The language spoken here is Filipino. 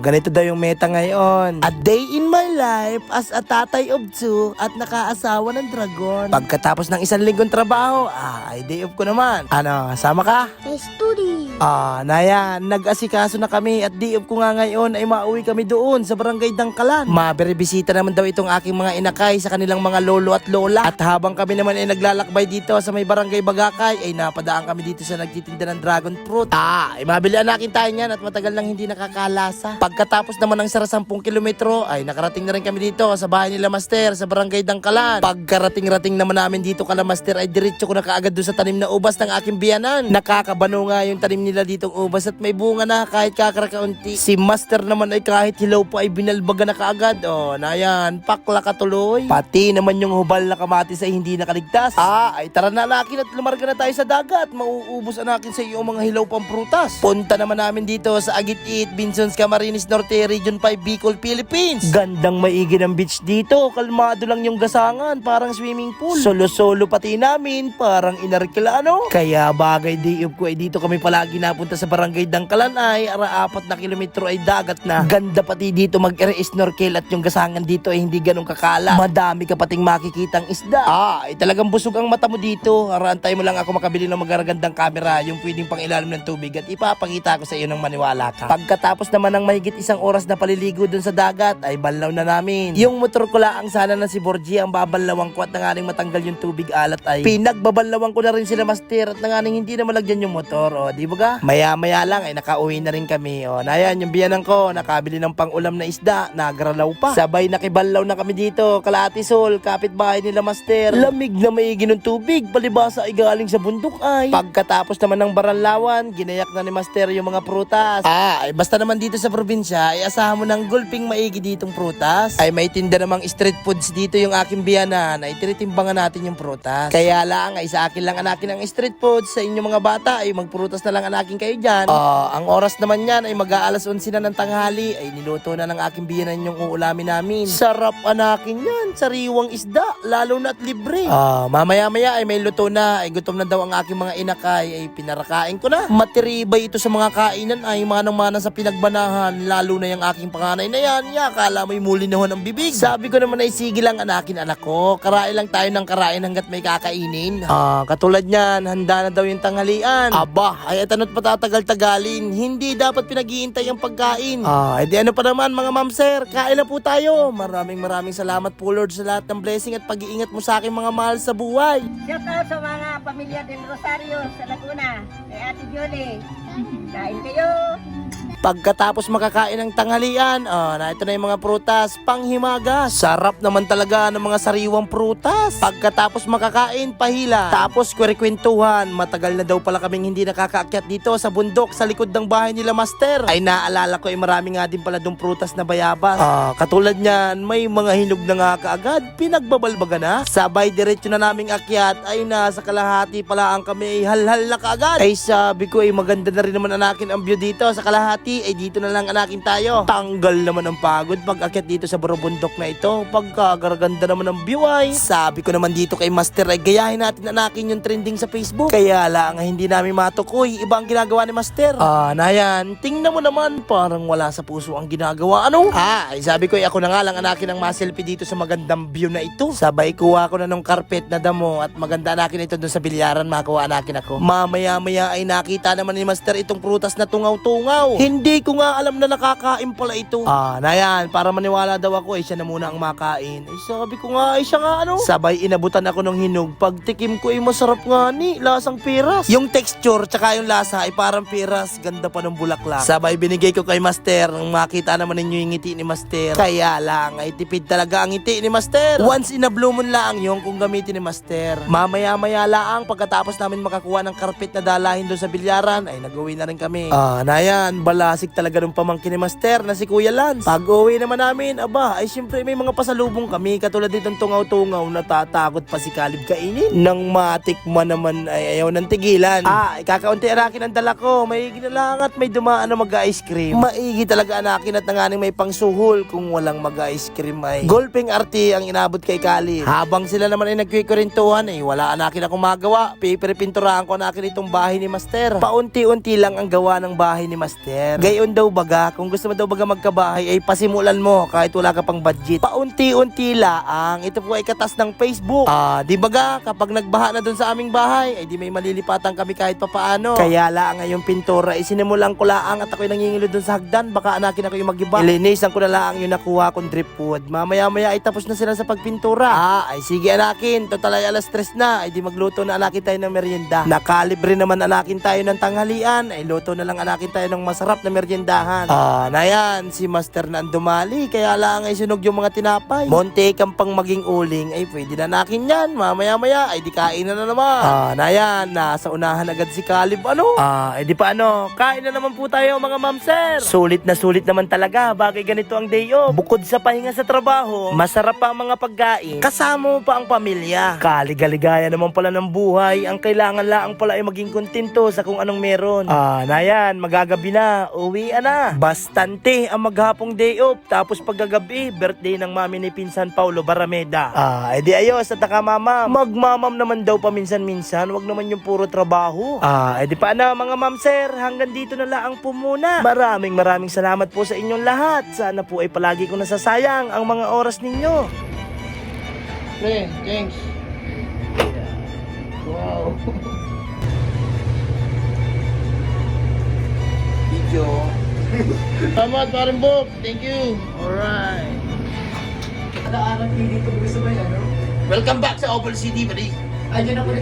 Ganito daw yung meta ngayon. A day in my life as a tatay of two at nakaasawa ng dragon. Pagkatapos ng isang linggong trabaho, ay day off ko naman. Ano, sama ka? Study. Nayan, nag-asikaso na kami at day off ko nga ngayon ay mauwi kami doon sa barangay Dangkalan. Mabiribisita naman daw itong aking mga inakay sa kanilang mga lolo at lola. At habang kami naman ay naglalakbay dito sa may barangay Bagakay, ay napadaan kami dito sa nagtitinda ng dragon fruit. Ay mabilian natin tayo niyan at matagal nang hindi nakakalasa. Pagkatapos naman ng 10 kilometro, ay nakarating na rin kami dito sa bahay nila Master sa barangay Dangkalan. Pagkarating-rating naman namin dito kala Master, ay diretso ko na kaagad doon sa tanim na ubas ng aking biyanan. Nakakabano nga yung tanim nila ditong ubas at may bunga na kahit kakarakaunti. Si Master naman ay kahit hilaw pa ay binalbaga na kaagad. Nayan, pakla katuloy. Pati naman yung hubal na kamatis ay hindi nakaligtas. Ay tara na nakin at lumarga na tayo sa dagat. Mauubos nakin sa iyo mga hilaw pang prutas. Punta naman namin dito sa Agit-It, Binsons, Camarines Norte, Region 5, Bicol, Philippines. Gandang maigi ng beach dito. Kalmado lang yung gasangan, parang swimming pool. Solo-solo pati namin, parang inarkila ano. Kaya bagay day off ko ay dito kami palagi napunta sa barangay Dangkalan ay 4 na kilometro ay dagat na. Ganda pati dito mag-snorkel at yung gasangan dito ay hindi ganun kakala. Madami ka pating makikitang isda. Ay talagang busog ang mata mo dito. Arantay mo lang ako makabili ng magagandang camera, yung pwedeng pang ilalim ng tubig at ipapakita ko sa iyo ng maniwala ka. Pagkatapos naman ng mahigit 1 oras na paliligo dun sa dagat ay banlaw na namin. Yung motor ko lang sana na si Borgie ang babanlawang ko at nanganing matanggal yung tubig alat ay pinagbabanlawan ko na rin sila Master at nanganing hindi na malagyan yung motor. Di ba ga? Maya-maya lang ay nakauwi na rin kami. Nayan yung biyanan ko nakabili ng pang-ulam na isda, nagralaw pa. Sabay nakibanlaw na kami dito, Kalahati Sol, kapitbahay nila Master. Lamig na maigi ng tubig, palibasa ay galing sa bundok ay. Pagkatapos naman ng baranlawan, ginayak na ni Master yung mga prutas. Ay basta naman dito sa probinsya ay asahan mo ng gulping maigi ditong prutas. Ay may tinda namang street foods dito yung aking biyanan, ay tinitimbangan natin yung prutas. Kaya lang ay sa akin lang anakin ang street foods, sa inyong mga bata ay magprutas na lang anakin kayo dyan. Ang oras naman yan ay mag-aalas 11 na ng tanghali, ay niluto na ng aking biyanan yung uulamin namin. Sarap anakin yan, sariwang isda, lalo na't libre. Mamaya-maya ay may luto na, ay gutom na daw ang aking mga inakay, ay pinarakain ko na. Matiribay ito sa mga kainan ay manang-manang sa pinagbanahan, lalo na yung aking panganay na yan, akala mo'y muli na ho ng bibig. Sabi ko naman ay sige lang anakin anak ko, karain lang tayo ng karain hanggat may kakainin. Katulad niyan, handa na daw yung tanghalian. Aba, ay etano't patatagal-tagalin, hindi dapat pinag-iintay ang pagkain. Edi ano pa naman mga ma'am sir, kain na po tayo. Maraming salamat po Lord sa lahat ng blessing at pag-iingat mo sa akin mga mahal sa buhay. Shout out sa mga pamilya del Rosario sa Laguna. Kay Ate Jolie. Kain kayo. Pagkatapos makakain ng tanghalian, na ito na yung mga prutas, panghimagas. Sarap naman talaga ng mga sariwang prutas. Pagkatapos makakain, pahila. Tapos kwerikwentuhan, matagal na daw pala kaming hindi nakakaakyat dito sa bundok sa likod ng bahay nila Master. Ay naalala ko ay marami nga din pala dong prutas na bayabas. Katulad niyan, may mga hinog na nga kaagad, pinagbabalbaga na. Sabay diretso na naming akyat, ay nasa Kalahati pala ang kami ay halhal na kaagad. Ay sabi ko ay maganda na rin naman anakin ang view dito sa Kalahati. Ay dito na lang anakin tayo. Tanggal naman ang pagod pag akyat dito sa burubundok na ito. Pagkagaraganda naman ang view ay. Sabi ko naman dito kay Master ay gayahin natin anakin yung trending sa Facebook. Kaya lang hindi namin matukoy. Iba ang ginagawa ni Master. Nayan, tingnan mo naman parang wala sa puso ang ginagawa. Ano? Ay sabi ko ay ako na nga lang anakin ang ma-selfie dito sa magandang view na ito. Sabay kuha ko na ng carpet na damo at maganda anakin ito doon sa bilyaran, makuha anakin ako. Mamaya-maya ay nakita naman ni Master itong prutas na tungaw-tungaw. Hindi ko nga alam na nakakain pala ito. Nayan, para maniwala daw ako ay siya na muna ang makain. Ay sabi ko nga ay siya nga ano. Sabay inabutan ako ng hinog. Pagtikim ko ay masarap nga ni, lasang piras. Yung texture tsaka yung lasa ay parang piras. Ganda pa ng bulaklak. Sabay binigay ko kay Master. Nang makita naman ninyo yung ngiti ni Master. Kaya lang ay tipid talaga ang ngiti ni Master. Once in a blue moon lang yung kung gamitin ni Master. Mamaya-maya lang pagkatapos namin makakuha ng karpet na dalahin doon sa bilyaran ay nag-uwi na rin kami. Nayan, balasik talaga ng pamangkin ni Master na si Kuya Lance. Pag uwi naman namin, aba, ay syempre may mga pasalubong kami. Katulad ditong tungaw-tungaw, natatakot pa si Kalib kainin. Nang matikman naman ay ayaw ng tigilan. Kakaunti anakin ang dala ko. May ginalang at may dumaan na mag-ice cream. Maigi talaga anakin at nanganing may pangsuhol kung walang mag-ice cream ay. Golping arti ang inabot kay Kalib. Habang sila naman ay nagkwikwentuhan ay wala anakin akong magawa. Pipinturaan ko anakin itong bahay ni Master. Paunti-unti lang ang gawa ng bahay ni Master. master. Gayon daw baga, kung gusto mo daw baga magkabahay ay pasimulan mo kahit wala ka pang budget. Paunti-unti laang. Ito po ay katas ng Facebook. Di baga, kapag nagbaha na dun sa aming bahay, ay di may malilipatan kami kahit papaano. Kaya laang ngayong pintura, isinimulan ko laang at ako'y nangingilo dun sa hagdan. Baka anakin ako yung magiba. Ilinisan ko na laang yung nakuha kong dripwood. Mamaya-maya ay tapos na sila sa pagpintura. Ay sige anakin, total ay alas 3 na. Ay di magluto na anakin tayo ng merienda. Nakalibre naman anakin tayo ng tanghalian. Ay luto na lang anakin tayo ng masarap na meriendahan. Na yan, si master na ang dumali. Kaya lang ay sunog yung mga tinapay. Monte kang pang maging uling. Ay pwede na nakin yan. Mamaya-maya ay di kain na naman. Na yan, nasa unahan agad si Caleb. Ay di pa kain na naman po tayo mga ma'am sir. Sulit na sulit naman talaga. Bagay ganito ang day off. Bukod sa pahinga sa trabaho, masarap pa ang mga pagkain. Kasama mo pa ang pamilya. Kaligaligaya naman pala ng buhay. Ang kailangan lang pala ay maging kontento sa kung anong meron. Na yan, magagabi na. Uwi na. Bastante ang maghapong day off. Tapos paggagabi, birthday ng mami ni Pinsan Paulo Barameda. Edi ayos at nakamama. Magmamam naman daw paminsan-minsan. Wag naman yung puro trabaho. Edi pa na mga ma'am sir. Hanggang dito na lang po muna. Maraming salamat po sa inyong lahat. Sana po ay palagi ko nasasayang ang mga oras ninyo. Pre, thanks. Wow. Video. Salamat, paring Bob. Thank you. Alright. Ano-ano dito gusto mo yan, ano? Welcome back sa Oval City, buddy. Ayun ako